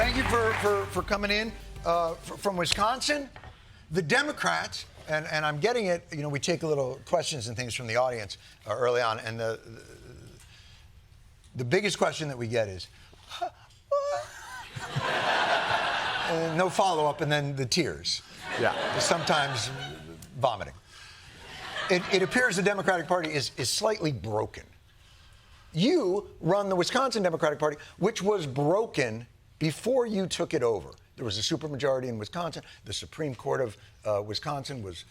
Thank you for coming in from Wisconsin. The Democrats, and I'm getting it, you know, we take a little questions and things from the audience early on, and the biggest question that we get is, and no follow-up, and then the tears. Yeah. Sometimes vomiting. It appears the Democratic Party is slightly broken. You run the Wisconsin Democratic Party, which was broken before you took it over. There was a supermajority in Wisconsin. The Supreme Court of Wisconsin was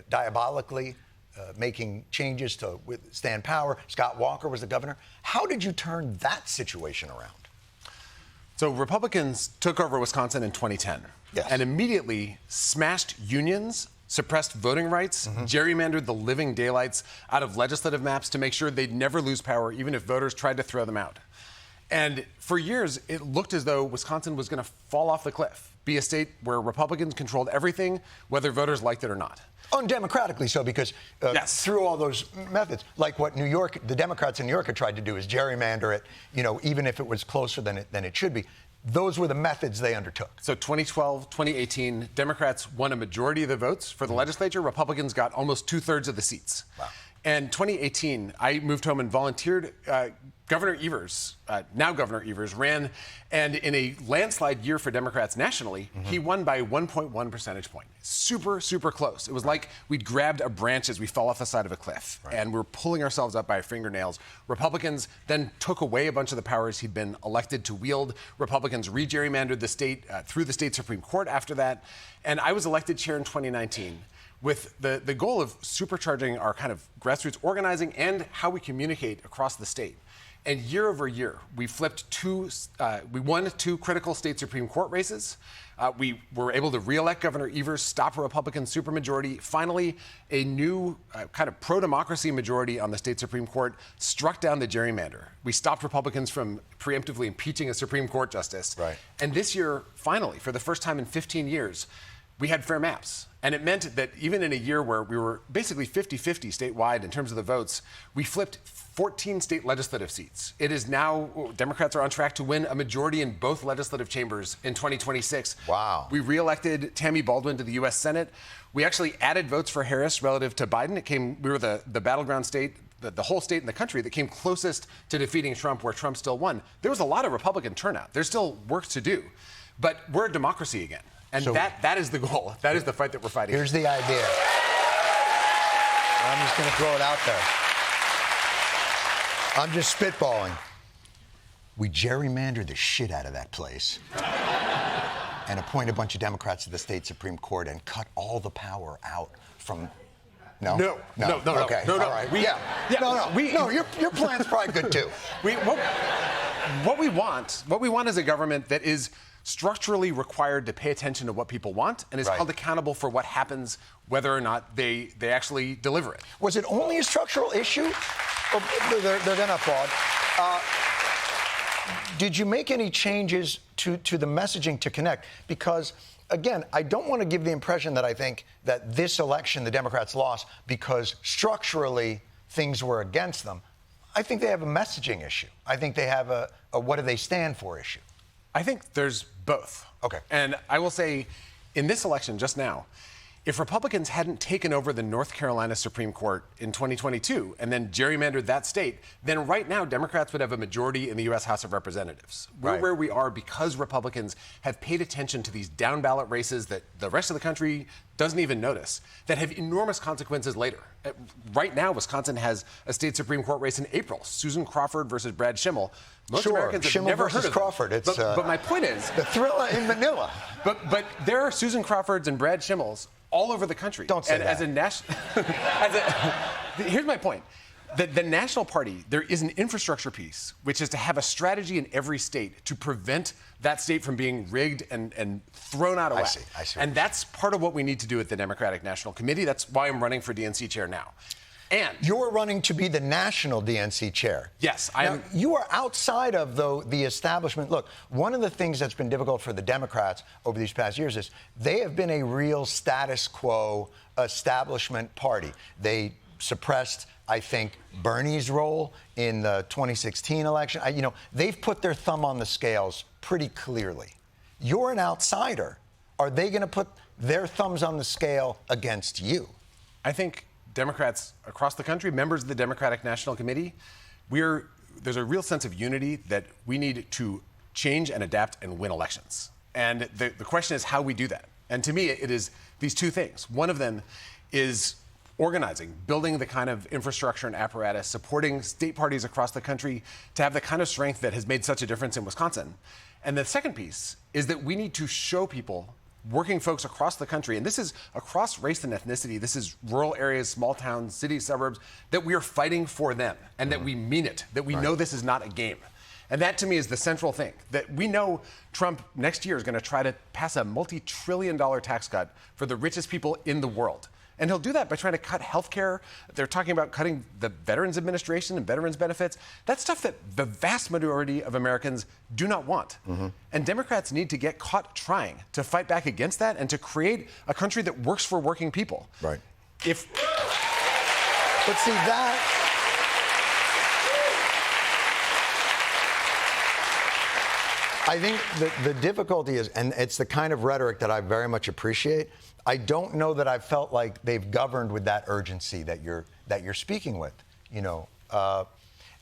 diabolically making changes to withstand power. Scott Walker was the governor. How did you turn that situation around? So Republicans took over Wisconsin in 2010 and immediately smashed unions, suppressed voting rights, gerrymandered the living daylights out of legislative maps to make sure they'd never lose power, even if voters tried to throw them out. And for years, it looked as though Wisconsin was going to fall off the cliff, be a state where Republicans controlled everything, whether voters liked it or not. Undemocratically so, because through all those methods, like what New York, the Democrats in New York had tried to do is gerrymander it, you know, even if it was closer than it should be. Those were the methods they undertook. So 2012, 2018, Democrats won a majority of the votes for the legislature. Republicans got almost 2/3 of the seats. Wow. And 2018, I moved home and volunteered. Governor Evers, now Governor Evers, ran, and in a landslide year for Democrats nationally, he won by 1.1 percentage point. Super, super close. It was like we'd grabbed a branch as we fell off the side of a cliff, and we were pulling ourselves up by our fingernails. Republicans then took away a bunch of the powers he'd been elected to wield. Republicans re-gerrymandered the state through the state Supreme Court after that. And I was elected chair in 2019. With the goal of supercharging our kind of grassroots organizing and how we communicate across the state. And year over year, we won two critical state Supreme Court races. We were able to re-elect Governor Evers, stop a Republican supermajority. Finally, a new kind of pro-democracy majority on the state Supreme Court struck down the gerrymander. We stopped Republicans from preemptively impeaching a Supreme Court justice. Right. And this year, finally, for the first time in 15 years, we had fair maps. And it meant that even in a year where we were basically 50-50 statewide in terms of the votes, we flipped 14 state legislative seats. It is now, Democrats are on track to win a majority in both legislative chambers in 2026. Wow. We re-elected Tammy Baldwin to the U.S. Senate. We actually added votes for Harris relative to Biden. We were the battleground state, the whole state in the country that came closest to defeating Trump, where Trump still won. There was a lot of Republican turnout. There's still work to do. But we're a democracy again. And so that is the goal. That is the fight that we're fighting. Here's the idea. I'm just going to throw it out there. I'm just spitballing. We gerrymander the shit out of that place and appoint a bunch of Democrats to the state Supreme Court and cut all the power out from... No? No. Okay. No. All right. Your plan's probably good, too. What we want is a government that is structurally required to pay attention to what people want and is held accountable for what happens, whether or not they actually deliver it. Was it only a structural issue? Oh, they're going to applaud. Did you make any changes to the messaging to connect? Because, again, I don't want to give the impression that I think that this election the Democrats lost because structurally things were against them. I think they have a messaging issue. I think they have a what do they stand for issue. I think there's both. Okay. And I will say, in this election just now, if Republicans hadn't taken over the North Carolina Supreme Court in 2022 and then gerrymandered that state, then right now Democrats would have a majority in the U.S. House of Representatives. We're where we are because Republicans have paid attention to these down-ballot races that the rest of the country doesn't even notice, that have enormous consequences later. Right now, Wisconsin has a state Supreme Court race in April, Susan Crawford versus Brad Schimmel. Most Americans have never heard of Crawford. It's, but my point is... The thriller in Manila. But there are Susan Crawfords and Brad Schimmels all over the country. Don't say that. As a national... Here's my point. The National Party, there is an infrastructure piece, which is to have a strategy in every state to prevent that state from being rigged and thrown out of whack. I see. And that's part of what we need to do at the Democratic National Committee. That's why I'm running for DNC chair now. And you're running to be the national DNC chair. Yes, I am. You are outside of, though, the establishment. Look, one of the things that's been difficult for the Democrats over these past years is they have been a real status quo establishment party. They suppressed, I think, Bernie's role in the 2016 election. They've put their thumb on the scales pretty clearly. You're an outsider. Are they going to put their thumbs on the scale against you? I think Democrats across the country, members of the Democratic National Committee, there's a real sense of unity that we need to change and adapt and win elections. And the question is how we do that. And to me, it is these two things. One of them is organizing, building the kind of infrastructure and apparatus, supporting state parties across the country to have the kind of strength that has made such a difference in Wisconsin. And the second piece is that we need to show people, working folks across the country, and this is across race and ethnicity, this is rural areas, small towns, cities, suburbs, that we are fighting for them and that we mean it, that we know this is not a game. And that, to me, is the central thing, that we know Trump next year is going to try to pass a multi-trillion-dollar tax cut for the richest people in the world. And he'll do that by trying to cut health care. They're talking about cutting the Veterans Administration and veterans benefits. That's stuff that the vast majority of Americans do not want. And Democrats need to get caught trying to fight back against that and to create a country that works for working people. Right. But see, that... I think the difficulty is, and it's the kind of rhetoric that I very much appreciate, I don't know that I've felt like they've governed with that urgency that you're speaking with, you know.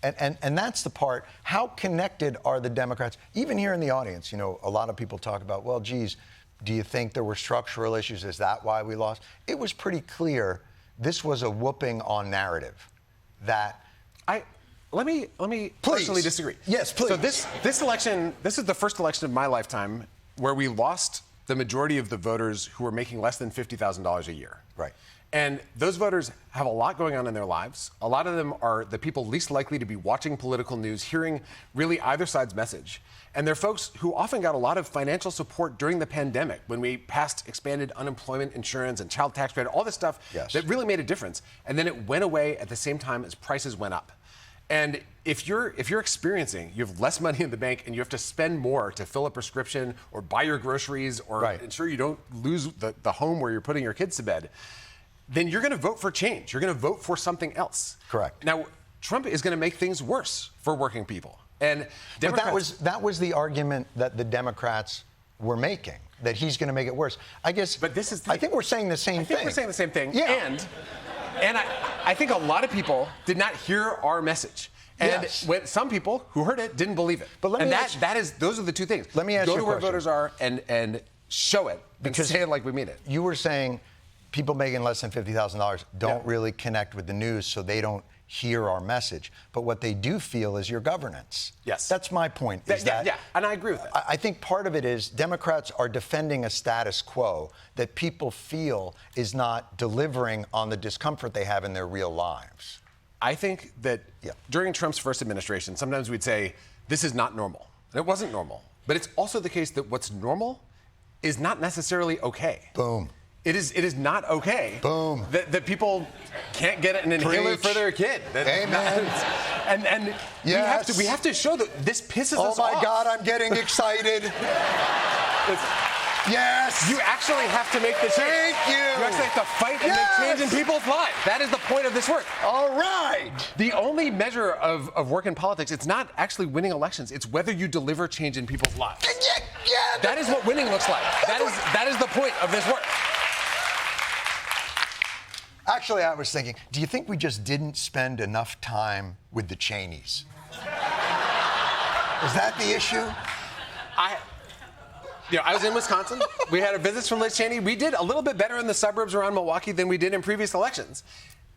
And that's the part. How connected are the Democrats? Even here in the audience, you know, a lot of people talk about, well, geez, do you think there were structural issues? Is that why we lost? It was pretty clear this was a whooping on narrative that... Let me personally disagree. Yes, please. So this election, this is the first election of my lifetime where we lost the majority of the voters who were making less than $50,000 a year. Right. And those voters have a lot going on in their lives. A lot of them are the people least likely to be watching political news, hearing really either side's message. And they're folks who often got a lot of financial support during the pandemic when we passed expanded unemployment insurance and child tax credit, all this stuff that really made a difference. And then it went away at the same time as prices went up. And if you're experiencing, you have less money in the bank and you have to spend more to fill a prescription or buy your groceries or ensure you don't lose the home where you're putting your kids to bed, then you're going to vote for change. You're going to vote for something else. Correct. Now, Trump is going to make things worse for working people. And Democrats... But that was the argument that the Democrats were making, that he's going to make it worse. I guess... But this is... I think we're saying the same thing. I think we're saying the same thing. Yeah. And I think a lot of people did not hear our message. And when some people who heard it didn't believe it. But those are the two things. Let me ask you a question. Go to where voters are and show it. Because say it like we mean it. You were saying people making less than $50,000 don't really connect with the news, so they don't hear our message. But what they do feel is your governance. Yes. That's my point. Yeah, and I agree with that. I think part of it is Democrats are defending a status quo that people feel is not delivering on the discomfort they have in their real lives. I think that during Trump's first administration, sometimes we'd say, this is not normal. And it wasn't normal. But it's also the case that what's normal is not necessarily okay. Boom. It is not okay. Boom. That people can't get an inhaler for their kid. Amen. And we have to show that this pisses us off. Oh my God, I'm getting excited. Yes. You actually have to make the change. Thank you. You actually have to fight and make change in people's lives. That is the point of this work. All right. The only measure of work in politics, it's not actually winning elections. It's whether you deliver change in people's lives. Yeah. That is what winning looks like. That is the point of this work. Actually, I was thinking, do you think we just didn't spend enough time with the Cheneys? Is that the issue? I was in Wisconsin. We had a visit from Liz Cheney. We did a little bit better in the suburbs around Milwaukee than we did in previous elections.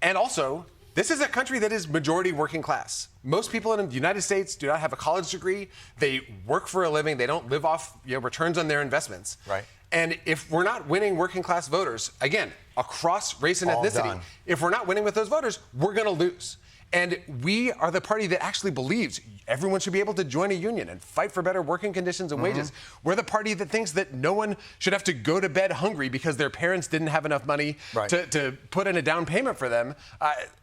And also, this is a country that is majority working class. Most people in the United States do not have a college degree. They work for a living. They don't live off returns on their investments. Right. And if we're not winning working class voters, again, across race and ethnicity, if we're not winning with those voters, we're going to lose. And we are the party that actually believes everyone should be able to join a union and fight for better working conditions and wages. We're the party that thinks that no one should have to go to bed hungry because their parents didn't have enough money to put in a down payment for them.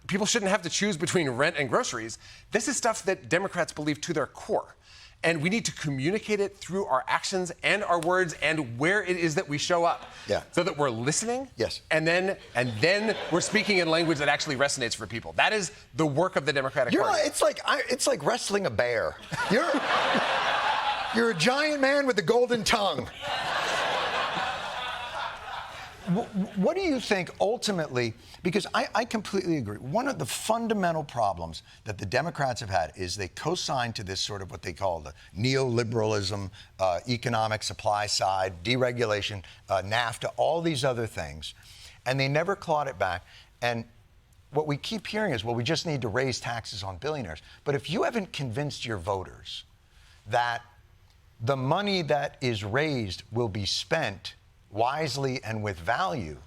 People shouldn't have to choose between rent and groceries. This is stuff that Democrats believe to their core. And we need to communicate it through our actions and our words and where it is that we show up. So that we're listening. Yes. And then we're speaking in language that actually resonates for people. That is the work of the Democratic Party. It's like wrestling a bear. You're a giant man with a golden tongue. What do you think ultimately, because I completely agree, one of the fundamental problems that the Democrats have had is they co-signed to this sort of what they call the neoliberalism, economic supply side, deregulation, NAFTA, all these other things, and they never clawed it back. And what we keep hearing is, well, we just need to raise taxes on billionaires. But if you haven't convinced your voters that the money that is raised will be spent wisely and with value,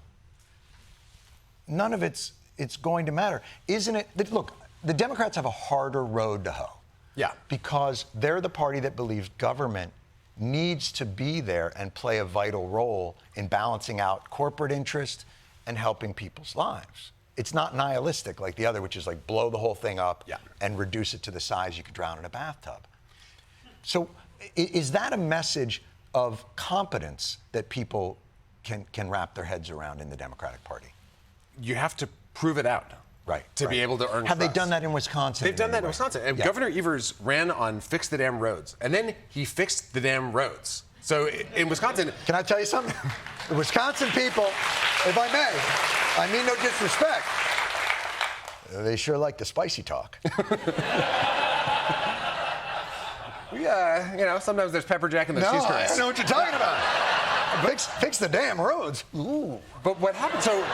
none of it's going to matter. Isn't it? Look, the Democrats have a harder road to hoe. Yeah. Because they're the party that believes government needs to be there and play a vital role in balancing out corporate interest and helping people's lives. It's not nihilistic like the other, which is like blow the whole thing up and reduce it to the size you could drown in a bathtub. So is that a message of competence that people can wrap their heads around in the Democratic Party? You have to prove it out. Right. To be able to earn Have trust. they done that in Wisconsin? They've done that in Wisconsin. And Governor Evers ran on fix the damn roads. And then he fixed the damn roads. So in Wisconsin... Can I tell you something? The Wisconsin people, if I may, I mean no disrespect, they sure like the spicy talk. Yeah, sometimes there's pepper jack in the cheese curds. I know what you're talking about. Fix the damn roads. Ooh. But what happened? So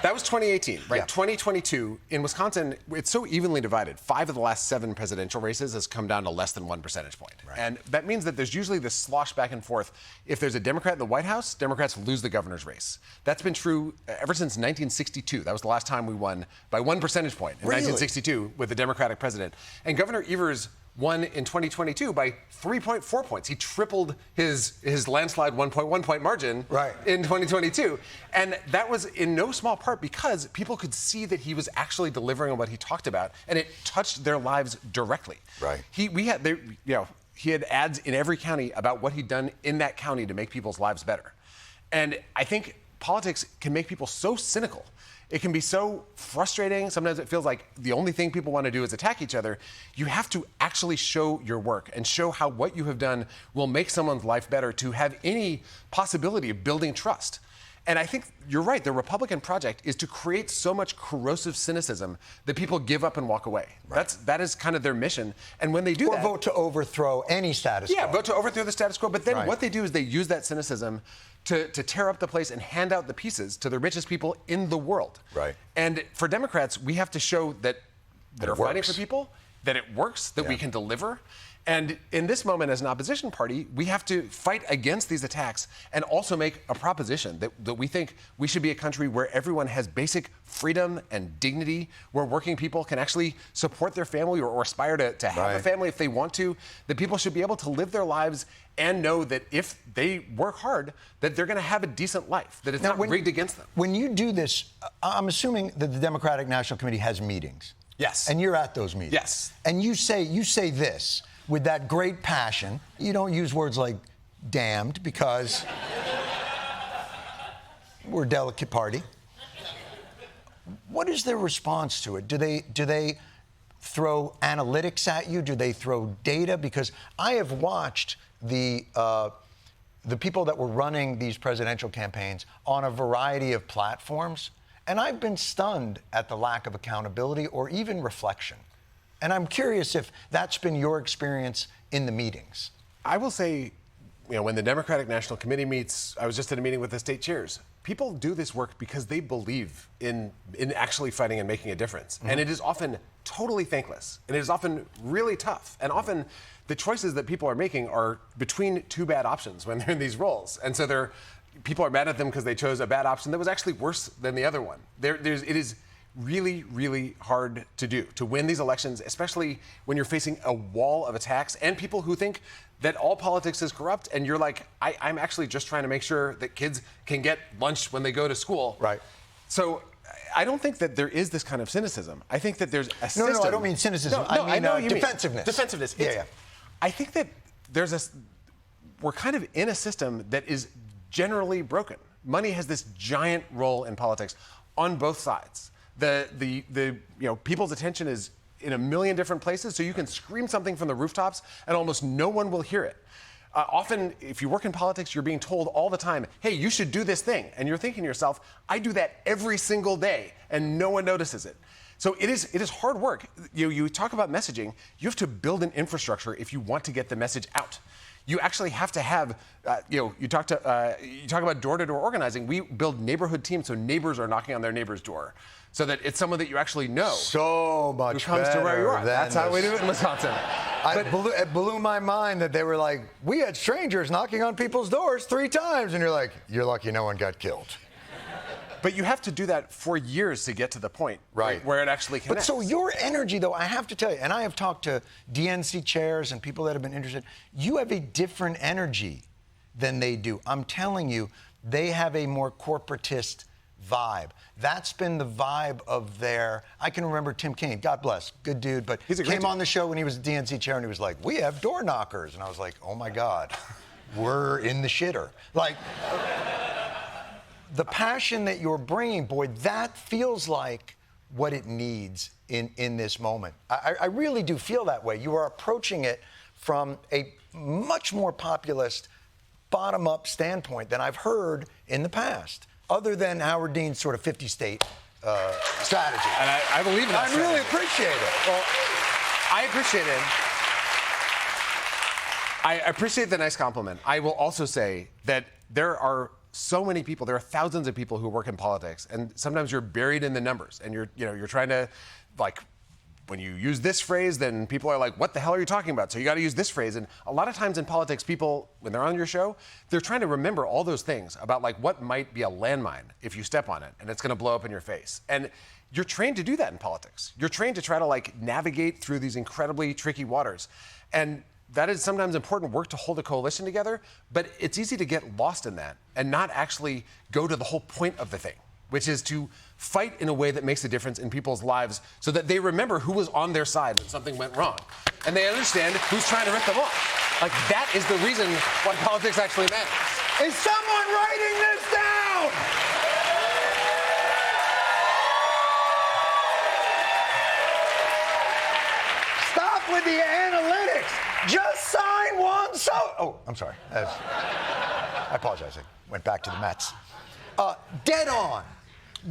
that was 2018, right? Yeah. 2022 in Wisconsin, it's so evenly divided. 5 of the last 7 presidential races has come down to less than 1 percentage point. Right. And that means that there's usually this slosh back and forth. If there's a Democrat in the White House, Democrats lose the governor's race. That's been true ever since 1962. That was the last time we won by 1 percentage point in 1962 with the Democratic president. And Governor Evers won in 2022 by 3.4 points. He tripled his landslide 1.1 point margin in 2022. And that was in no small part because people could see that he was actually delivering on what he talked about, and it touched their lives directly. Right. He had ads in every county about what he'd done in that county to make people's lives better. And I think politics can make people so cynical. It can be so frustrating. Sometimes it feels like the only thing people want to do is attack each other. You have to actually show your work and show how what you have done will make someone's life better to have any possibility of building trust. And I think you're right. The Republican project is to create so much corrosive cynicism that people give up and walk away. Right. That is kind of their mission. And when they do that... Or vote to overthrow any status quo. Yeah, vote to overthrow the status quo. But then what they do is they use that cynicism to tear up the place and hand out the pieces to the richest people in the world. Right. And for Democrats, we have to show that they're fighting for people, that it works, that we can deliver. And in this moment, as an opposition party, we have to fight against these attacks and also make a proposition that we think we should be a country where everyone has basic freedom and dignity, where working people can actually support their family or aspire to have a family if they want to, that people should be able to live their lives and know that if they work hard, that they're going to have a decent life, that it's not rigged against them. When you do this, I'm assuming that the Democratic National Committee has meetings. Yes. And you're at those meetings. Yes. And you say this with that great passion. You don't use words like damned because we're a delicate party. What is their response to it? Do they throw analytics at you? Do they throw data? Because I have watched the people that were running these presidential campaigns on a variety of platforms, and I've been stunned at the lack of accountability or even reflection. And I'm curious if that's been your experience in the meetings. I will say, when the Democratic National Committee meets, I was just at a meeting with the state chairs. People do this work because they believe in actually fighting and making a difference. Mm-hmm. And it is often totally thankless. And it is often really tough. And often the choices that people are making are between 2 bad options when they're in these roles. And so people are mad at them because they chose a bad option that was actually worse than the other one. It is really, really hard to do, to win these elections, especially when you're facing a wall of attacks and people who think that all politics is corrupt, and you're like, I'm actually just trying to make sure that kids can get lunch when they go to school. Right. So I don't think that there is this kind of cynicism. I think that there's a system. No, I don't mean cynicism. I mean defensiveness. Defensiveness. Yeah. I think that we're kind of in a system that is generally broken. Money has this giant role in politics on both sides. People's attention is in a million different places, so you can scream something from the rooftops and almost no one will hear it. Often, if you work in politics, you're being told all the time, hey, you should do this thing. And you're thinking to yourself, I do that every single day, and no one notices it. So it is hard work. You talk about messaging. You have to build an infrastructure if you want to get the message out. You actually have to have, you talk about door-to-door organizing. We build neighborhood teams so neighbors are knocking on their neighbor's door, so that it's someone that you actually know. So much who comes to where you are. That's how we do it in Wisconsin. It blew my mind that they were like, we had strangers knocking on people's doors 3 times, and you're like, you're lucky no one got killed. But you have to do that for years to get to the point where it actually connects. But so your energy, though, I have to tell you, and I have talked to DNC chairs and people that have been interested, you have a different energy than they do. I'm telling you, they have a more corporatist vibe. That's been the vibe of their, I can remember Tim Kaine, God bless, good dude, but he came on the show when he was a DNC chair and he was like, we have door knockers. And I was like, oh my God, we're in the shitter. Like, the passion that you're bringing, boy, that feels like what it needs in this moment. I really do feel that way. You are approaching it from a much more populist, bottom-up standpoint than I've heard in the past, other than Howard Dean's sort of 50-state strategy. And I believe in that I really appreciate it. Well, I appreciate it. I appreciate the nice compliment. I will also say that there are so many people, there are thousands of people who work in politics, and sometimes you're buried in the numbers, and you're trying to, like, when you use this phrase, then people are like, what the hell are you talking about? So you got to use this phrase. And a lot of times in politics, people, when they're on your show, they're trying to remember all those things about, like, what might be a landmine if you step on it, and it's going to blow up in your face. And you're trained to do that in politics. You're trained to try to, like, navigate through these incredibly tricky waters. And that is sometimes important work to hold a coalition together, but it's easy to get lost in that and not actually go to the whole point of the thing, which is to fight in a way that makes a difference in people's lives so that they remember who was on their side when something went wrong. And they understand who's trying to rip them off. Like, that is the reason why politics actually matters. Is someone writing this down? Stop with the analytics. Just sign one so. Oh, I'm sorry. I apologize. I went back to the Mets. Dead on.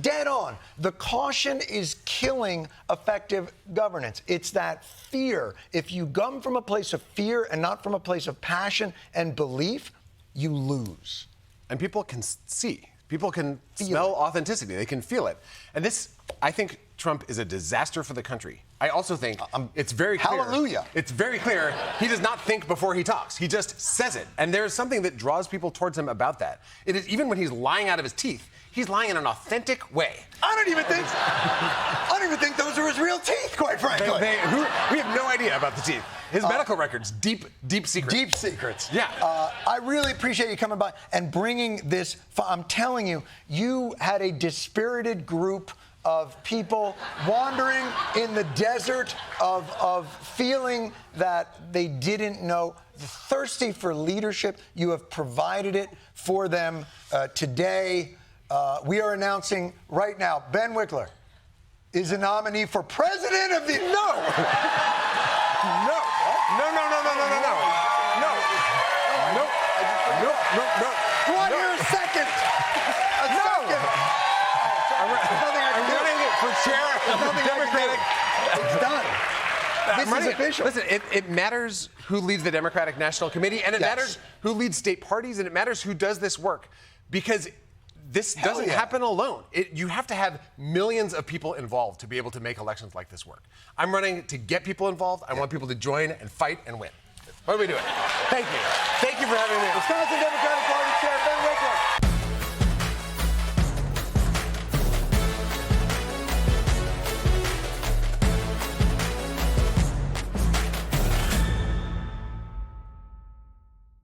Dead on. The caution is killing effective governance. It's that fear. If you come from a place of fear and not from a place of passion and belief, you lose. And people can see. People can smell authenticity. They can feel it. And this, I think Trump is a disaster for the country. I also think it's very clear. Hallelujah. It's very clear he does not think before he talks. He just says it. And there's something that draws people towards him about that. It is, even when he's lying out of his teeth, he's lying in an authentic way. I don't even think those are his real teeth, quite frankly. We have no idea about the teeth. His medical records, deep secrets. Deep secrets. Yeah. I really appreciate you coming by and bringing this. I'm telling you, you had a dispirited group of people wandering in the desert of feeling that they didn't know. Thirsty for leadership. You have provided it for them today. We are announcing right now, Ben Wikler is a nominee for president of the... No! No. One here, a second. I'm running it for chair. Democratic. It's done. This is official. Listen, it matters who leads the Democratic National Committee, and it matters who leads state parties, and it matters who does this work. Because this doesn't happen alone. You have to have millions of people involved to be able to make elections like this work. I'm running to get people involved. I want people to join and fight and win. What are we doing? Thank you. Thank you for having me. Wisconsin Democratic Party Chair Ben Wikler.